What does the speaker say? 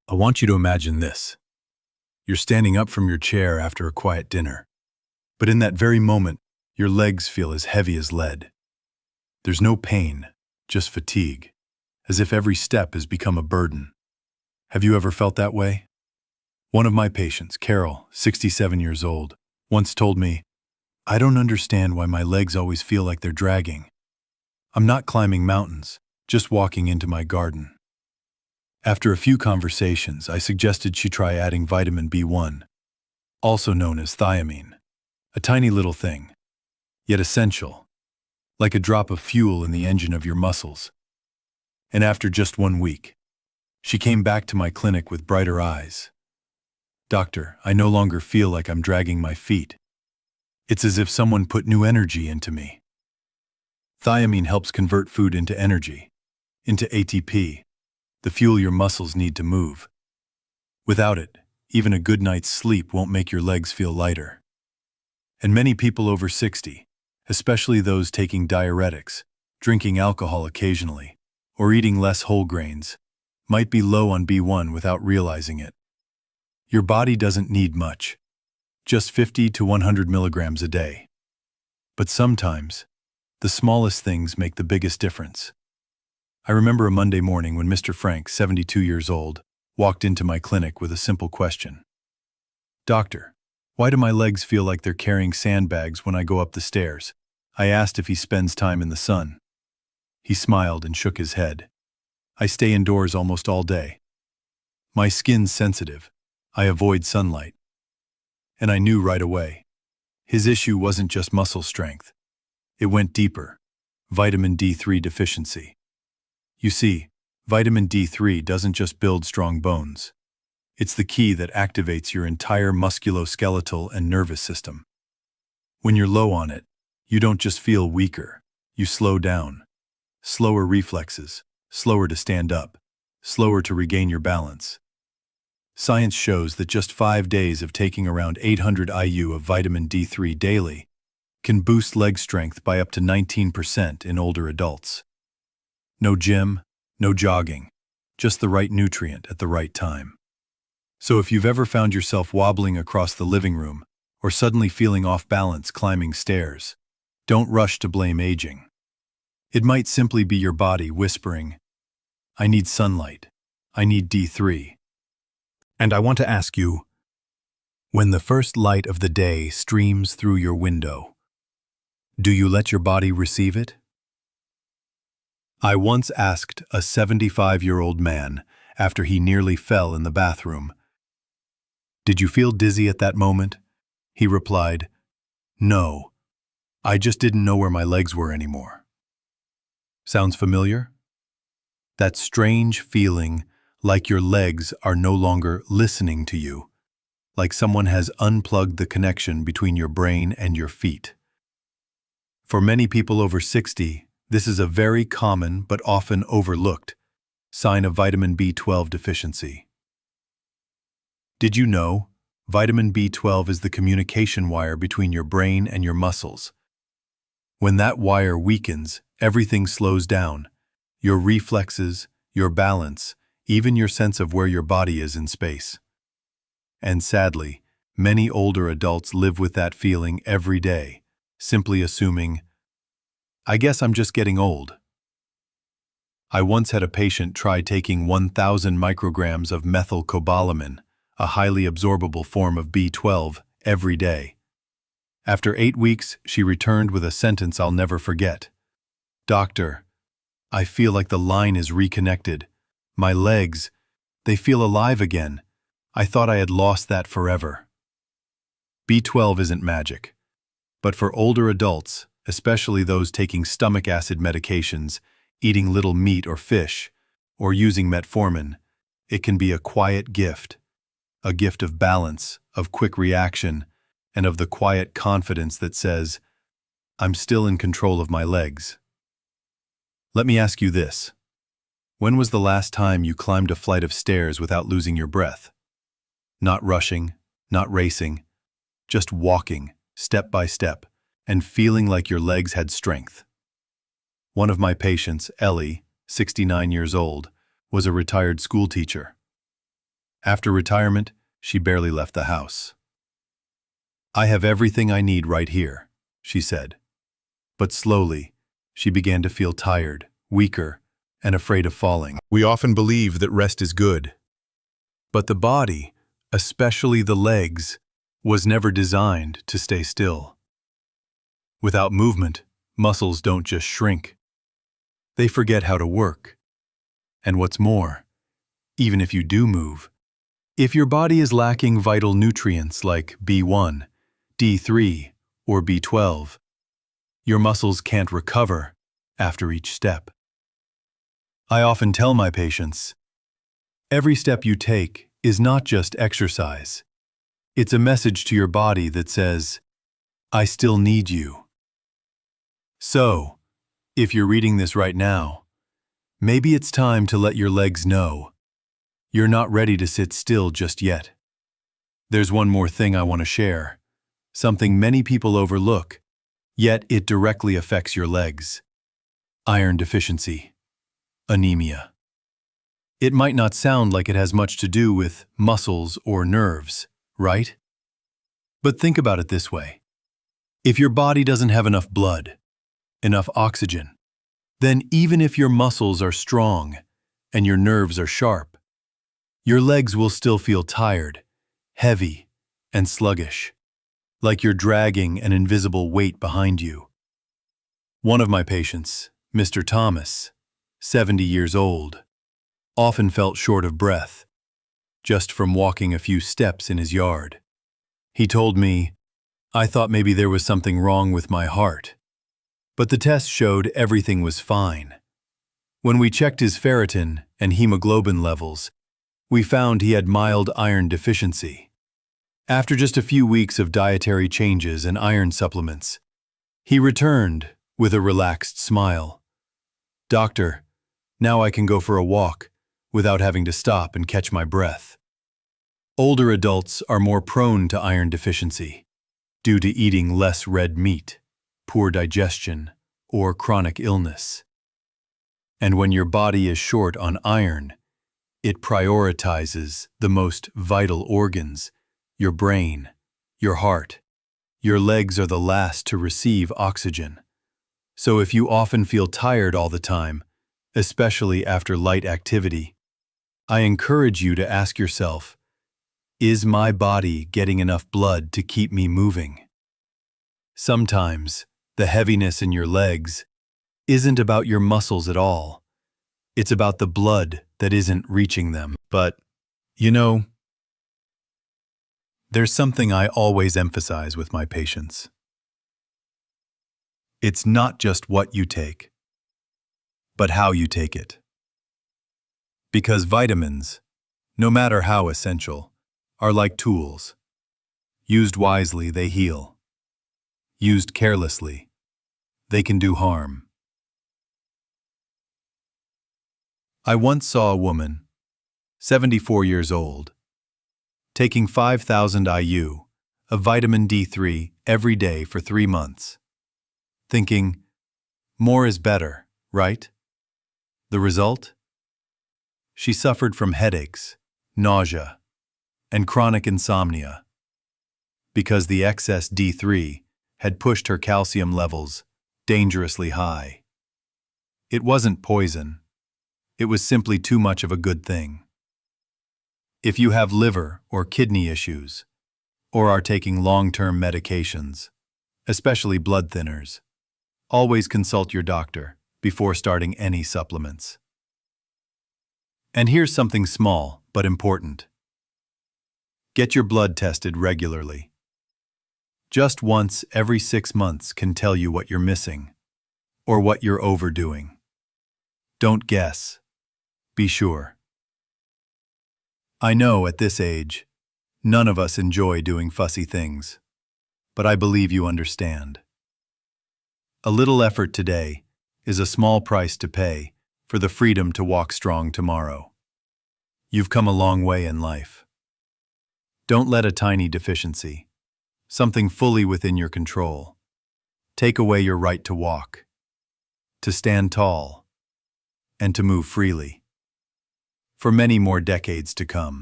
I want you to imagine this. You're standing up from your chair after a quiet dinner, but in that very moment, your legs feel as heavy as lead. There's no pain, just fatigue, as if every step has become a burden. Have you ever felt that way? One of my patients, Carol, 67 years old, once told me, "I don't understand why my legs always feel like they're dragging. I'm not climbing mountains, just walking into my garden." After a few conversations, I suggested she try adding vitamin B1, also known as thiamine, a tiny little thing, yet essential, like a drop of fuel in the engine of your muscles. And after just 1 week, she came back to my clinic with brighter eyes. "Doctor, I no longer feel like I'm dragging my feet. It's as if someone put new energy into me." Thiamine helps convert food into energy, into ATP, the fuel your muscles need to move. Without it, even a good night's sleep won't make your legs feel lighter. And many people over 60, especially those taking diuretics, drinking alcohol occasionally, or eating less whole grains, might be low on B1 without realizing it. Your body doesn't need much, just 50 to 100 milligrams a day. But sometimes, the smallest things make the biggest difference. I remember a Monday morning when Mr. Frank, 72 years old, walked into my clinic with a simple question. "Doctor, why do my legs feel like they're carrying sandbags when I go up the stairs?" I asked if he spends time in the sun. He smiled and shook his head. "I stay indoors almost all day. My skin's sensitive. I avoid sunlight." And I knew right away. His issue wasn't just muscle strength. It went deeper. Vitamin D3 deficiency. You see, vitamin D3 doesn't just build strong bones. It's the key that activates your entire musculoskeletal and nervous system. When you're low on it, you don't just feel weaker, you slow down. Slower reflexes, slower to stand up, slower to regain your balance. Science shows that just 5 days of taking around 800 IU of vitamin D3 daily can boost leg strength by up to 19% in older adults. No gym, no jogging, just the right nutrient at the right time. So if you've ever found yourself wobbling across the living room or suddenly feeling off balance climbing stairs, don't rush to blame aging. It might simply be your body whispering, "I need sunlight. I need D3. And I want to ask you, when the first light of the day streams through your window, do you let your body receive it? I once asked a 75-year-old man after he nearly fell in the bathroom, "Did you feel dizzy at that moment?" He replied, "No, I just didn't know where my legs were anymore." Sounds familiar? That strange feeling like your legs are no longer listening to you, like someone has unplugged the connection between your brain and your feet. For many people over 60, this is a very common but often overlooked sign of vitamin B12 deficiency. Did you know vitamin B12 is the communication wire between your brain and your muscles? When that wire weakens, everything slows down. Your reflexes, your balance, even your sense of where your body is in space. And sadly, many older adults live with that feeling every day, simply assuming, "I guess I'm just getting old." I once had a patient try taking 1,000 micrograms of methylcobalamin, a highly absorbable form of B12, every day. After 8 weeks, she returned with a sentence I'll never forget. "Doctor, I feel like the line is reconnected. My legs, they feel alive again. I thought I had lost that forever." B12 isn't magic, but for older adults, especially those taking stomach acid medications, eating little meat or fish, or using metformin, it can be a quiet gift. A gift of balance, of quick reaction, and of the quiet confidence that says, "I'm still in control of my legs." Let me ask you this. When was the last time you climbed a flight of stairs without losing your breath? Not rushing, not racing, just walking, step by step, and feeling like your legs had strength. One of my patients, Ellie, 69 years old, was a retired school teacher. After retirement, she barely left the house. "I have everything I need right here," she said. But slowly, she began to feel tired, weaker, and afraid of falling. We often believe that rest is good. But the body, especially the legs, was never designed to stay still. Without movement, muscles don't just shrink. They forget how to work. And what's more, even if you do move, if your body is lacking vital nutrients like B1, D3, or B12, your muscles can't recover after each step. I often tell my patients, every step you take is not just exercise. It's a message to your body that says, I still need you. So, if you're reading this right now, maybe it's time to let your legs know you're not ready to sit still just yet. There's one more thing I want to share, something many people overlook, yet it directly affects your legs. Iron deficiency, anemia. It might not sound like it has much to do with muscles or nerves, right? But think about it this way. If your body doesn't have enough blood, enough oxygen, then even if your muscles are strong and your nerves are sharp, your legs will still feel tired, heavy, and sluggish, like you're dragging an invisible weight behind you. One of my patients, Mr. Thomas, 70 years old, often felt short of breath, just from walking a few steps in his yard. He told me, I thought maybe there was something wrong with my heart, but the test showed everything was fine. When we checked his ferritin and hemoglobin levels, we found he had mild iron deficiency. After just a few weeks of dietary changes and iron supplements, he returned with a relaxed smile. Doctor, now I can go for a walk without having to stop and catch my breath. Older adults are more prone to iron deficiency due to eating less red meat, poor digestion, or chronic illness. And when your body is short on iron, it prioritizes the most vital organs, your brain, your heart. Your legs are the last to receive oxygen. So if you often feel tired all the time, especially after light activity, I encourage you to ask yourself, is my body getting enough blood to keep me moving? Sometimes, the heaviness in your legs isn't about your muscles at all. It's about the blood that isn't reaching them. But, you know, there's something I always emphasize with my patients. It's not just what you take, but how you take it. Because vitamins, no matter how essential, are like tools. Used wisely, they heal. Used carelessly, they can do harm. I once saw a woman, 74 years old, taking 5,000 IU of vitamin D3 every day for 3 months, thinking, more is better, right? The result? She suffered from headaches, nausea, and chronic insomnia because the excess D3 had pushed her calcium levels dangerously high. It wasn't poison. It was simply too much of a good thing. If you have liver or kidney issues, or are taking long-term medications, especially blood thinners, always consult your doctor before starting any supplements. And here's something small but important. Get your blood tested regularly. Just once every 6 months can tell you what you're missing or what you're overdoing. Don't guess. Be sure. I know at this age, none of us enjoy doing fussy things, but I believe you understand. A little effort today is a small price to pay for the freedom to walk strong tomorrow. You've come a long way in life. Don't let a tiny deficiency, something fully within your control, take away your right to walk, to stand tall, and to move freely for many more decades to come.